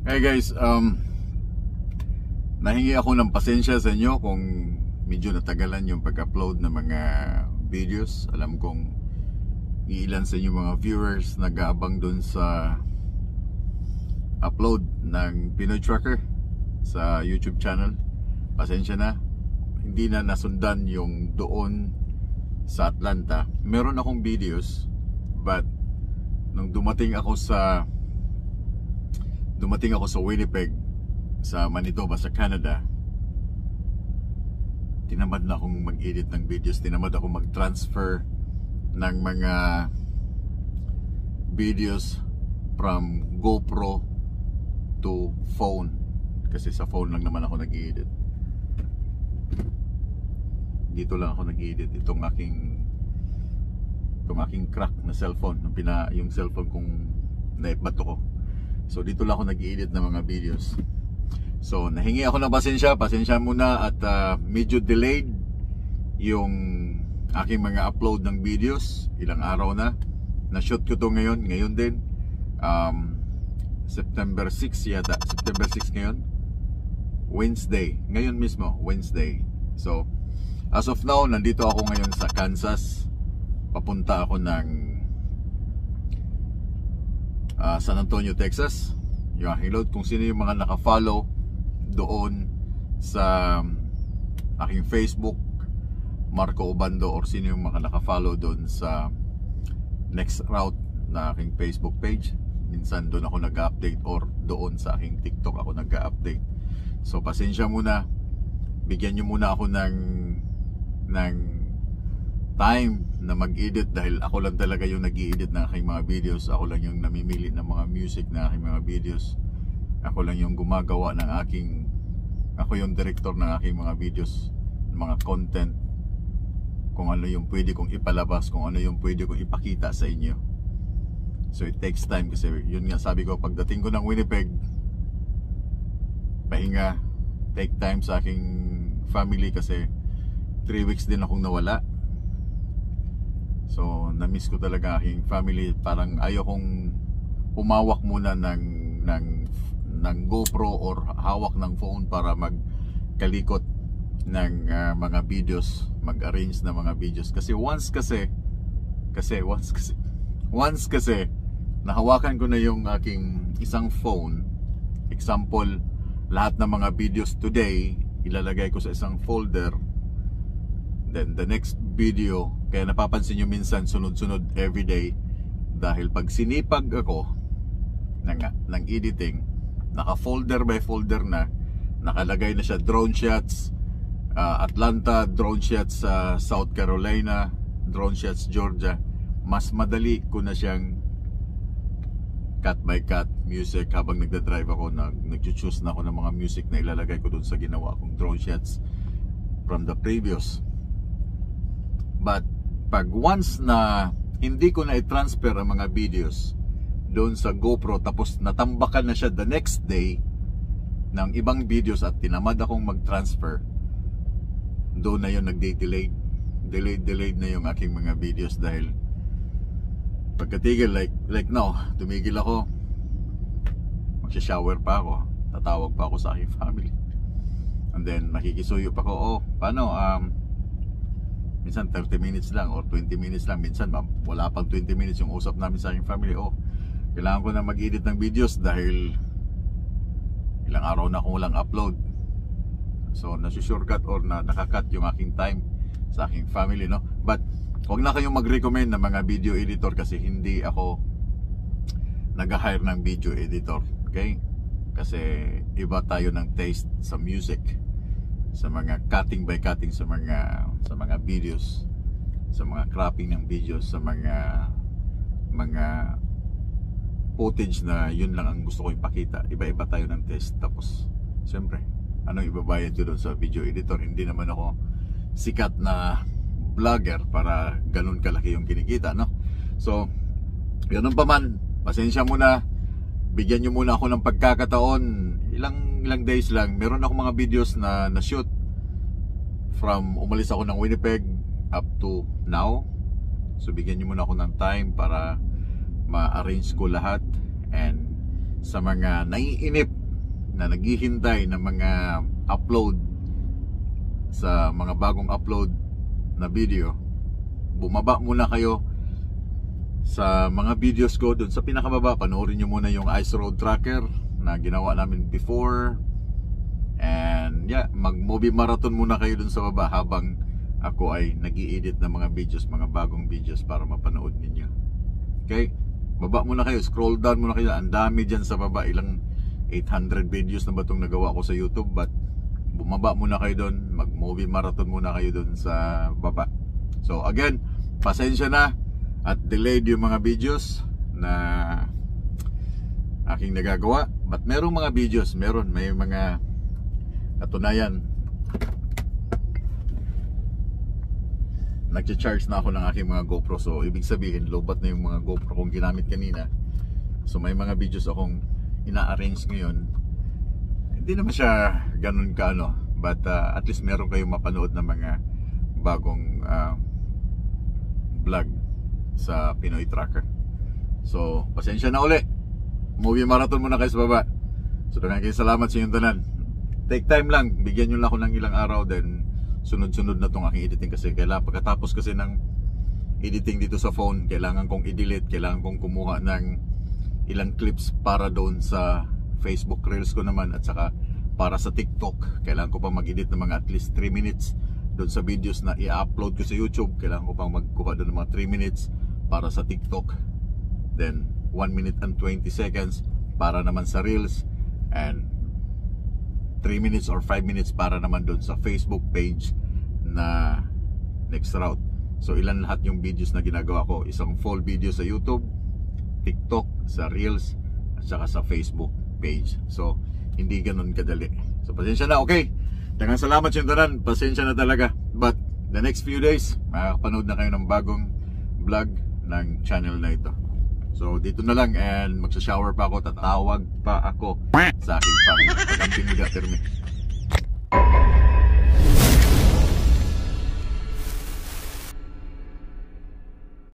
Hey guys, nahingi ako ng pasensya sa inyo kung medyo natagalan yung pag-upload ng mga videos. Alam kong iilan sa inyo mga viewers nag-aabang dun sa upload ng Pinoy Trucker sa YouTube channel. Pasensya na, hindi na nasundan yung doon sa Atlanta. Meron akong videos, but nung dumating ako sa Winnipeg, sa Manitoba, sa Canada, tinamad na akong mag-edit ng videos, tinamad akong mag-transfer ng mga videos from GoPro to phone, kasi sa phone lang naman ako nag-edit. Dito lang ako nag-edit. Itong aking crack na cellphone, yung cellphone kong naibato ko. So dito lang ako nag-edit ng mga videos. So nahingi ako ng pasensya muna at medyo delayed yung aking mga upload ng videos. Ilang araw na shoot ko to ngayon din, September 6 yata, September 6 ngayon, Wednesday, ngayon mismo, Wednesday. So as of now, nandito ako ngayon sa Kansas. Papunta ako ng San Antonio, Texas. Yung aking load, kung sino yung mga naka-follow doon sa aking Facebook, Marco Obando, or sino yung mga naka-follow doon sa Next Route na aking Facebook page, minsan doon ako nag-update, or doon sa aking TikTok ako nag-update. So pasensya muna, bigyan nyo muna ako ng time na mag-edit, dahil ako lang talaga yung nag-i-edit ng aking mga videos. Ako lang yung namimili ng mga music na aking mga videos. Ako lang yung gumagawa ng ako yung director ng aking mga videos, mga content, kung ano yung pwede kong ipalabas, kung ano yung pwede kong ipakita sa inyo. So it takes time, kasi yun nga sabi ko, pagdating ko ng Winnipeg, pahinga, take time sa aking family, kasi 3 weeks din akong nawala. So na-miss ko talaga aking family. Parang ayaw kong umawak muna ng GoPro or hawak ng phone para magkalikot ng mga videos, mag-arrange ng mga videos. Kasi once nahawakan ko na yung aking isang phone, example, lahat ng mga videos today ilalagay ko sa isang folder, then the next video, kaya napapansin nyo minsan sunod-sunod everyday, dahil pag sinipag ako ng editing, naka folder by folder na, nakalagay na siya, drone shots Atlanta, drone shots sa South Carolina, drone shots Georgia. Mas madali ko na siyang cut by cut music habang nagdadrive ako, nag-choose na ako ng mga music na ilalagay ko dun sa ginawa kong drone shots from the previous. But pag once na hindi ko na i-transfer ang mga videos doon sa GoPro, tapos natambakan na siya the next day ng ibang videos at tinamad akong mag-transfer, doon na yun nag-delayed na yung aking mga videos. Dahil pagkatigil, like now, tumigil ako, magsha-shower pa ako, tatawag pa ako sa aking family, and then makikisuyo pa ako. Oh, paano, minsan 30 minutes lang or 20 minutes lang, minsan wala pang 20 minutes yung usap namin sa aking family. Oh, kailangan ko na mag-edit ng videos dahil ilang araw na akong walang upload. So nasusurkat or nakakat yung aking time sa aking family, no? But huwag na kayong mag-recommend ng mga video editor, kasi hindi ako nag-hire ng video editor, okay? Kasi iba tayo ng taste sa music, sa mga cutting by cutting, sa mga videos, sa mga cropping ng videos, sa mga footage na yun lang ang gusto ko ipakita. Iba-iba tayo ng taste. Tapos siyempre, anong ibabayad ko doon sa video editor? Hindi naman ako sikat na vlogger para ganun kalaki yung kinikita, no? So ganun pa man, pasensya muna, bigyan nyo muna ako ng pagkakataon. Ilang days lang, meron ako mga videos na shoot from umalis ako ng Winnipeg up to now. So bigyan nyo muna ako ng time para ma-arrange ko lahat. And sa mga naiinip na naghihintay ng mga upload sa mga bagong upload na video, bumaba muna kayo sa mga videos ko dun sa pinakababa. Panoorin nyo muna yung Ice Road Tracker na ginawa namin before. And yeah, mag-movie marathon muna kayo dun sa baba habang ako ay nag-i-edit ng mga videos, mga bagong videos para mapanood ninyo. Okay? Baba muna kayo, scroll down muna kayo. Ang dami dyan sa baba, ilang 800 videos na ba itong nagawa ko sa YouTube. But bumaba muna kayo doon, mag-movie marathon muna kayo doon sa baba. So again, pasensya na at delayed yung mga videos na aking nagagawa. But merong mga videos, may mga katunayan. Nag-charge na ako ng aking mga GoPro. So ibig sabihin, lobat na yung mga GoPro kong ginamit kanina. So may mga videos akong ina-arrange ngayon. Hindi naman siya ganun kaano, but at least meron kayong mapanood na mga bagong vlog sa Pinoy Tracker. So pasensya na uli, movie marathon muna kayo sa baba. So daghang kayo salamat sa inyong tanan. Take time lang, bigyan nyo lang ako ng ilang araw, then sunod-sunod na tong aking editing. Kasi kailangan, pagkatapos kasi ng editing dito sa phone, kailangan kong i-delete, kailangan kong kumuha ng ilang clips para doon sa Facebook Reels ko naman, at saka para sa TikTok kailangan ko pa mag-edit ng mga at least 3 minutes doon sa videos na i-upload ko sa YouTube. Kailangan ko pang magkuha doon ng mga 3 minutes para sa TikTok, then 1 minute and 20 seconds para naman sa Reels, and 3 minutes or 5 minutes para naman doon sa Facebook page na next route. So ilan lahat yung videos na ginagawa ko, isang full video sa YouTube, TikTok, sa Reels, at saka sa Facebook page. So hindi ganun kadali. So pasensya na, okay? Daghang salamat sa tanan, pasensya na talaga. But the next few days, makakapanood na kayo ng bagong vlog ng channel na ito. So dito na lang, and magsha-shower pa ako, tatawag pa ako sa aking family. Pagkamping mo